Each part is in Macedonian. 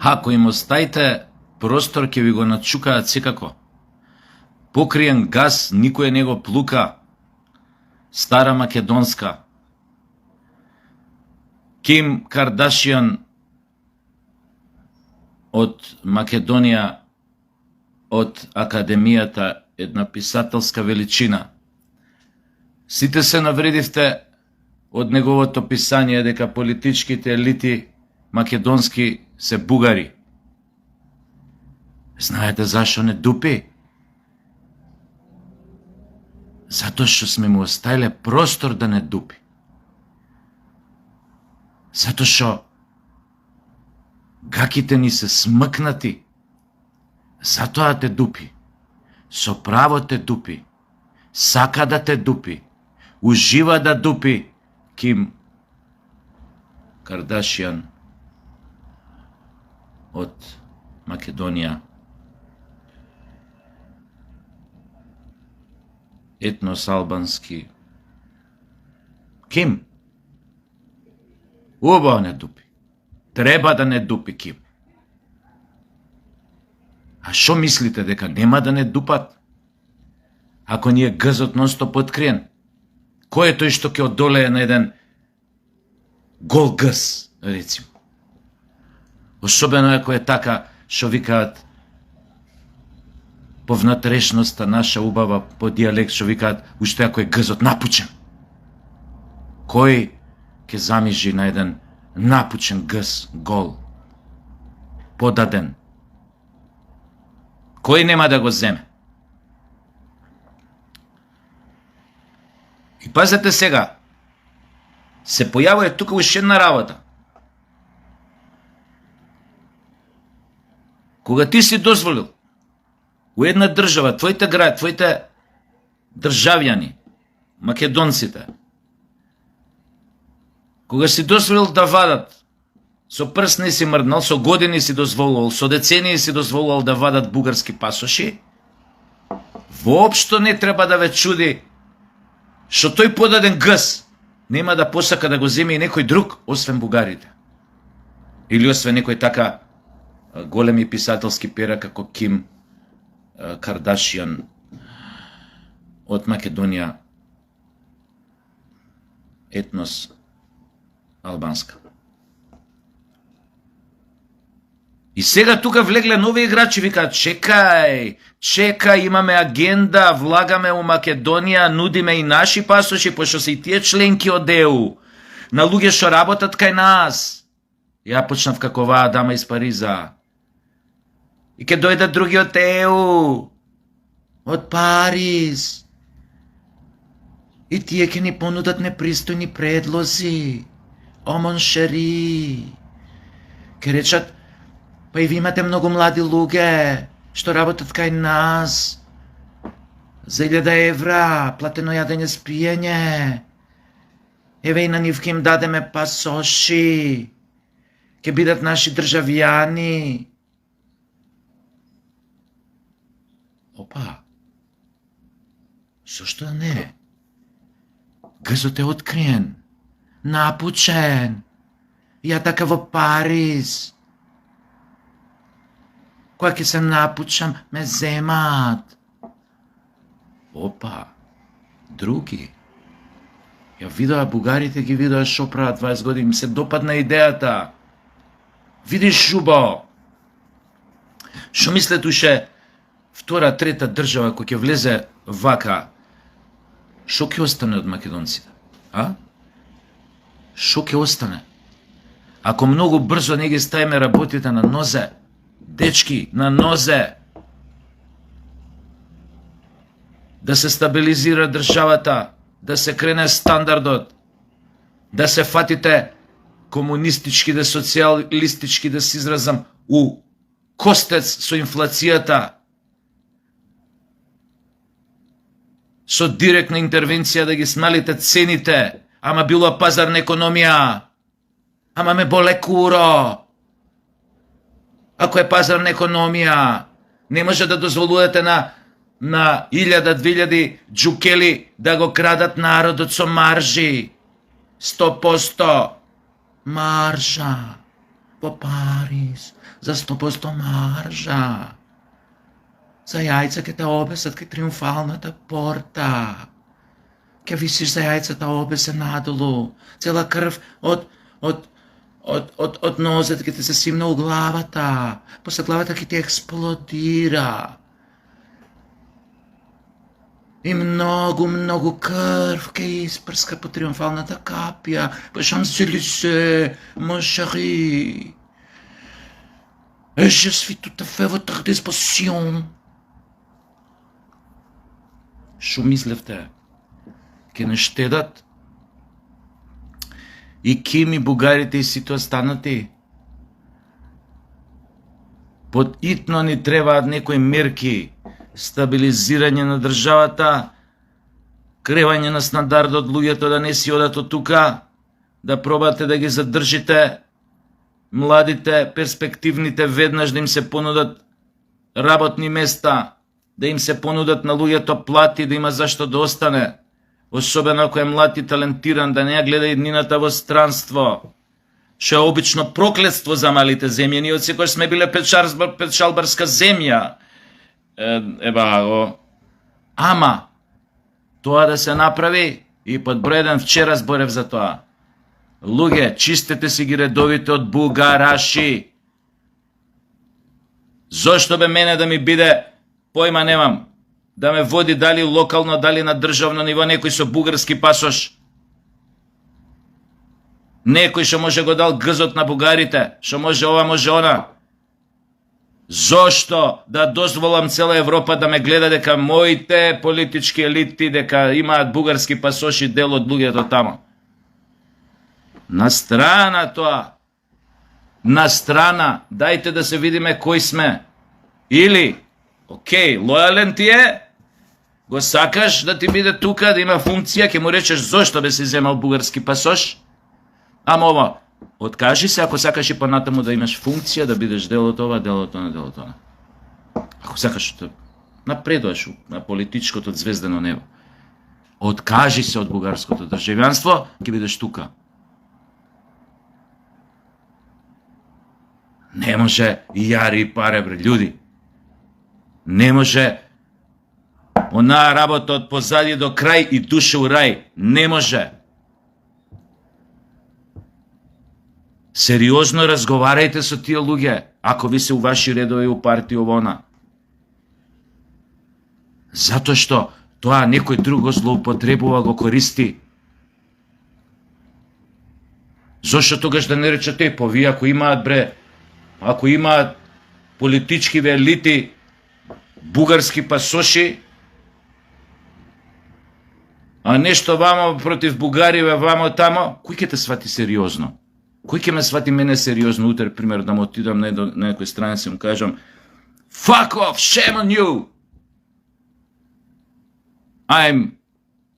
Ако им оставите простор, ќе ви го начукаат секако. Покриен газ, никој не го плука. Стара Македонска. Ким Кардашијан од Македонија, од Академијата, една писателска величина. Сите се навредивте од неговото писање дека политичките елити македонски се бугари. Знаете зашо не дупи? Затоа што сме му оставиле простор да не дупи. Затоа што гаките ни се смъкнати. Затоа те дупи. Со право те дупи. Сака да те дупи. Ужива да дупи. Ким Кардашијан од Македонија. Етнос албански. Ким? Убаво не дупи. Треба да не дупи Ким. А шо мислите, дека нема да не дупат? Ако ни е гъзот нон-стоп откриен, кој е тој што ќе одолее на еден гол гъз, рецимо? Особено ако е така, шо викаат по внатрешноста наша убава, по диалект, шо викаат, уште ако е гъзот напучен. Кој ќе замижи на еден напучен гъз, гол, подаден? Кој нема да го земе? И пазете сега, се појавува тука уште една работа. Кога ти си дозволил у една држава, твоите граѓани, твоите државјани, македонците, кога си дозволил да вадат, со прст не си мрднал, со години си дозволувал, со децении си дозволувал да вадат бугарски пасоши, воопшто не треба да ве чуди што тој подаден гъз нема да посака да го земе и некој друг, освен бугарите. Или освен некој така големи писателски пера како Ким Кардашијан од Македонија, етнос албанска. И сега тука влегле нови играчи, викаат, чекај, имаме агенда, влагаме у Македонија, нудиме и наши пасоши, пошто се и тие членки од ЕУ, на луѓе што работат кај нас. Ја почнав како оваа дама из Париза. И ке дојдат други од ЕУ, од Париз. И тие ке ни понудат непристојни предлози. О, моншери. Ке речат, па и ви имате многу млади луѓе што работат кај нас. За 1000 евра, платено јадење с пиење. Еве и на нив ке им дадеме пасоши. Ке бидат наши државјани. Опа, зашто не? Гъзот е откриен, напучен. Ја така во Париз. Кога ќе се напучам, ме земат. Опа, други. Ја видоа бугарите, ги видоа шо прават 20 години, ми се допадна идејата. Видиш, Шубо, шо мисле туше втора, трета држава кој ќе влезе вака, шо ќе остане од македонците? А? Шо ќе остане? Ако многу брзо не ги ставиме работите на нозе, дечки, на нозе, да се стабилизира државата, да се крене стандардот, да се фатите комунистички, да социјалистички, да се изразам, у костец со инфлацијата, со директна интервенција да ги смалите цените, ама било пазарна економија, ама ме боле куро. Ако е пазарна економија, не може да дозволувате на 1000-2000 джукели да го крадат народот со маржи. 100% маржа. по Париз, за 100% маржа. За яйца ке те обесат кај триумфалната порта. Ке висиш за яйцата обесе надолу. Цела крв од нозет ке те се симна у главата. После главата ке ти експлодира. И много крв ке испрска по триумфалната капија. По Champs-Élysées, mon chéri. Et je suis tout à fait votre disposition. Шо мислевте? Ке не штедат? И кими бугарите и сите останати? Подитно ни требаат некои мерки, стабилизирање на државата, кревање на стандардот луѓето да не си одат од тука, да пробате да ги задржите младите, перспективните, веднаш да им се понудат работни места, да им се понудат на луѓето плати, да има зашто да остане, особено ако е млад и талентиран, да не ја гледа иднината во странство, што е обично проклетство за малите земји. Ние од секој сме биле печалбарска земја. Ама, тоа да се направи, и под број 1 вчера зборев за тоа. Луѓе, чистете си ги редовите од бугараши. Зошто бе мене да ми биде, појма немам, да ме води дали локално, дали на државно ниво некој со бугарски пасош? Некој што може го дал гзот на бугарите, што може ова, може она. Зошто да дозволам цела Европа да ме гледа дека моите политички елити дека имаат бугарски пасоши дел од луѓето тамо? На страна тоа. На страна. Дајте да се видиме кои сме. Или, окей, лојален ти е, го сакаш да ти биде тука, да има функција, ќе му речеш зошто бе си земал бугарски пасош? Ама ова, откажи се ако сакаш и понатаму да имаш функција, да бидеш дел од ова, дел од она, дел од она. Ако сакаш да напредуваш на политичкото звездено небо. Откажи се од бугарското државјанство, ќе бидеш тука. Не може јари и паре, бре, људи. Не може онаа работа од позади до крај и душа у рај. Не може. Сериозно разговарајте со тие луѓе, ако ви се у ваши редови у партија овона. Затоа што тоа некој друго злоупотребува, го користи. Зошто тогаш да не речете, па вие ако имаат, бре, ако имаат политички елити бугарски пасоши, а нешто вамо против Бугарије, вамо тамо, кој ќе те свати сериозно? Кој ќе ме свати мене сериозно утре, пример, да му отидам на некој страница и му кажам fuck off, shame on you! I'm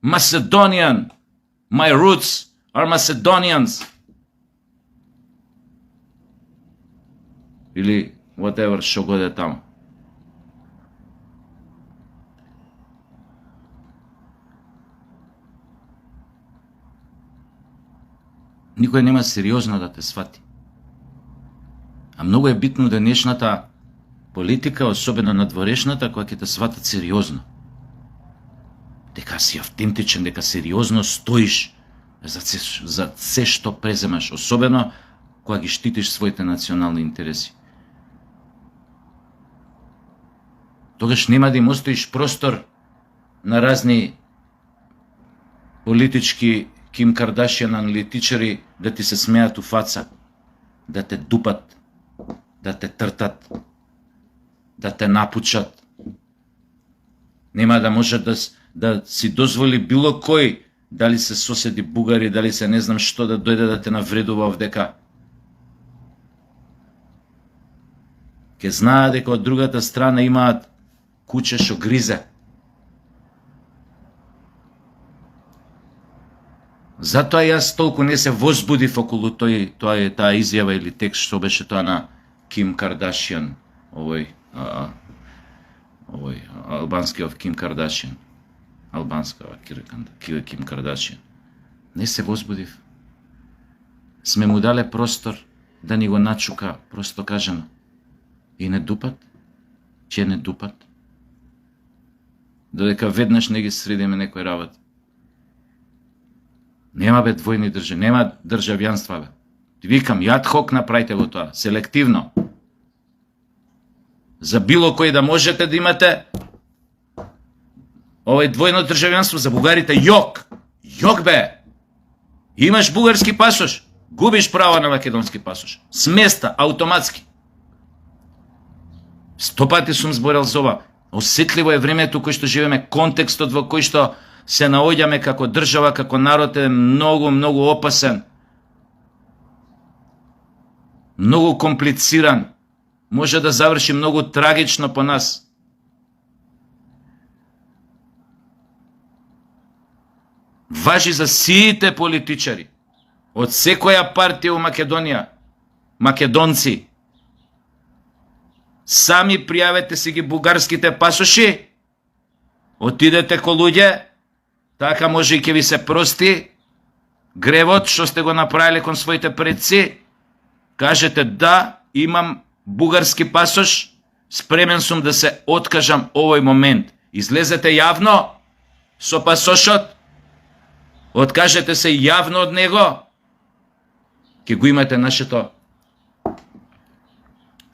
Macedonian. My roots are Macedonians. Или whatever што го де тамо. Никој нема сериозно да те свати. А многу е битно денешната политика, особено надворешната, која ќе те сватат сериозно. Дека си автентичен, дека сериозно стоиш за се што преземаш, особено кога ги штитиш своите национални интереси. Тогаш нема да им оставиш простор на разни политички Ким Кардашијан аналитичари да ти се смеат у фаца, да те дупат, да те тртат, да те напучат. Нема да може да си дозволи било кој, дали се соседи бугари, дали се не знам што, да дојде да те навредува овдека. Ке знаат дека од другата страна имаат куче што гризе. Затоа јас толку не се возбудив околу таа изјава или текст што беше тоа на Ким Кардашијан, овој албанскиот Ким Кардашијан. Албанска Ким Кардашијан. Не се возбудив. Сме му дале простор да ни го начука, просто кажано. И не дупат, че не дупат. Додека веднаш не ги средиме некој работа. Нема бе двојни држави, нема државјанства бе. Ти викам, јад хок направите го тоа, селективно. За било кој да можете да имате овој двојно државјанство, за бугарите јок. Јок бе. Имаш бугарски пасош, губиш право на македонски пасош. С места, автоматски. 100 пати сум зборел за ова. Осетливо е времето кој што живееме, контекстот во кој што се наоѓаме како држава, како народ е многу, многу опасен. Многу комплициран. Може да заврши многу трагично по нас. Важи за сите политичари. Од секоја партија у Македонија. Македонци. Сами пријавете си ги бугарските пасоши. Отидете ко луѓе. Така може и ќе ви се прости гревот што сте го направиле кон своите предци. Кажете да, имам бугарски пасош, спремен сум да се откажам овој момент. Излезете јавно со пасошот, откажете се јавно од него, ќе го имате нашето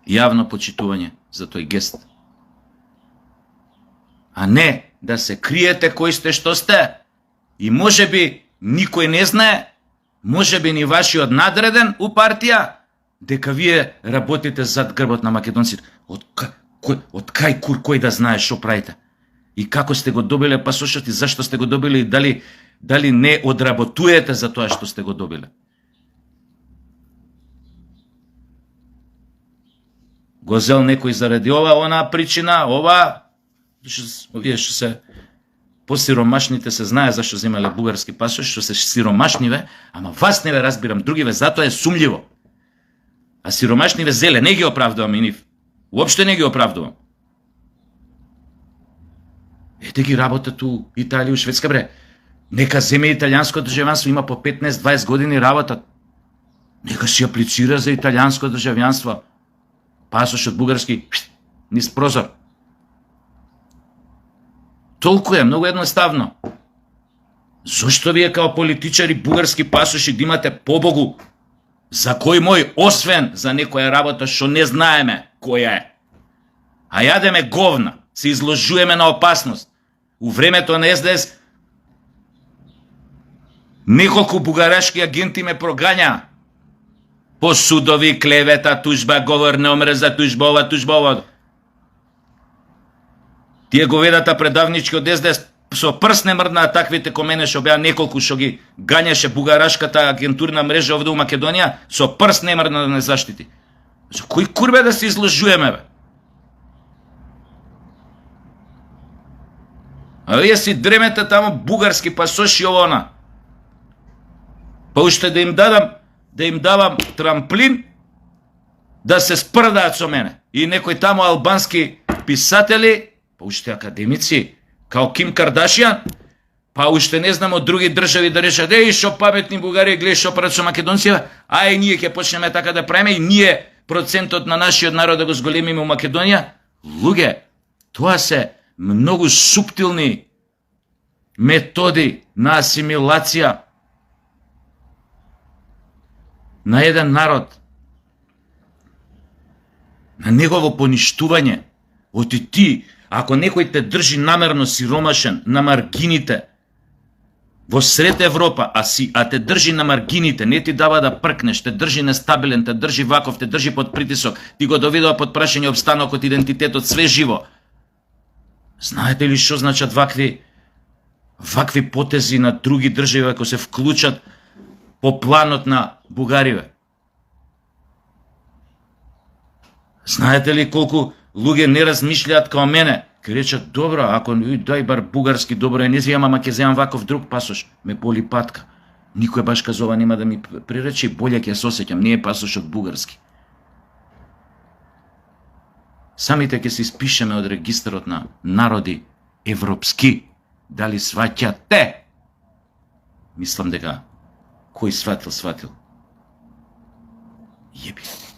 јавно почитување за тој гест. А не да се криете кој сте што сте и може би никој не знае, може би ни вашиот надреден у партија, дека вие работите зад грбот на македонците. Од кај кур кој да знае што правите? И како сте го добиле пасошот и зашто сте го добиле и дали не одработуете за тоа што сте го добиле? Го зел некој заради она причина, овие што се посиромашните се знае зашто земале бугарски пасош, што се сиромашниве, ама вас не ве разбирам, другиве, затоа е сумљиво. А сиромашниве зеле, не ги оправдувам и нив. Уопште не ги оправдувам. Ете ги работат у Италија, у Шведска, бре. Нека земе италијанско државјанство, има по 15-20 години работат. Нека си аплицира за италијанско државјанство. Пасошот бугарски, низ прозор. Толку е, многу едноставно. Зошто вие као политичари бугарски пасоши да имате побогу? За кој мој, освен за некоја работа што не знаеме која е. А јадеме говна, се изложуваме на опасност. У времето на СДС неколку бугарашки агенти ме прогања. По судови, клевета, тужба, говор не омрза, тужба ова. Тие го ведата предавнички од СДС со прст не мрднаа таквите ко мене што беа неколку што ги гањаше бугарашката агентурна мрежа овде у Македонија, со прст не мрдна да не заштити. За кој курбе да се изложуваме, бе? А вие си дремете тамо бугарски пасоши овона. Па уште да им давам трамплин да се спрдаат со мене. И некои тамо албански писатели, па уште академици, као Ким Кардашијан, па уште не знам од други држави да решат, шо паметни бугари, гледај шо прават со македонците, ај ние ќе почнеме така да правиме и ние процентот на нашиот народ да го зголемиме у Македонија. Луѓе, тоа се многу суптилни методи на асимилација на еден народ, на негово поништување. Оти ти, ако некој те држи намерно сиромашен на маргините во сред Европа, а те држи на маргините, не ти дава да пркнеш, те држи нестабилен, те држи ваков, те држи под притисок, ти го доведува под прашање обстанокот, идентитетот, све живо. Знаете ли што значат вакви потези на други држави ако се вклучат по планот на бугариве? Знаете ли колку луѓе не размишлјаат као мене? Ке речат, добро, ако дај бар бугарски, добро е, не земам, ама ќе земам ваков друг пасош. Ме боли патка. Никој баш казова нема да ми прирече, болje ќе се осеќам, не е пасошот бугарски. Самите ќе се испишеме од регистарот на народи европски. Дали сваќате? Мислам дека кој сватил. Jebi.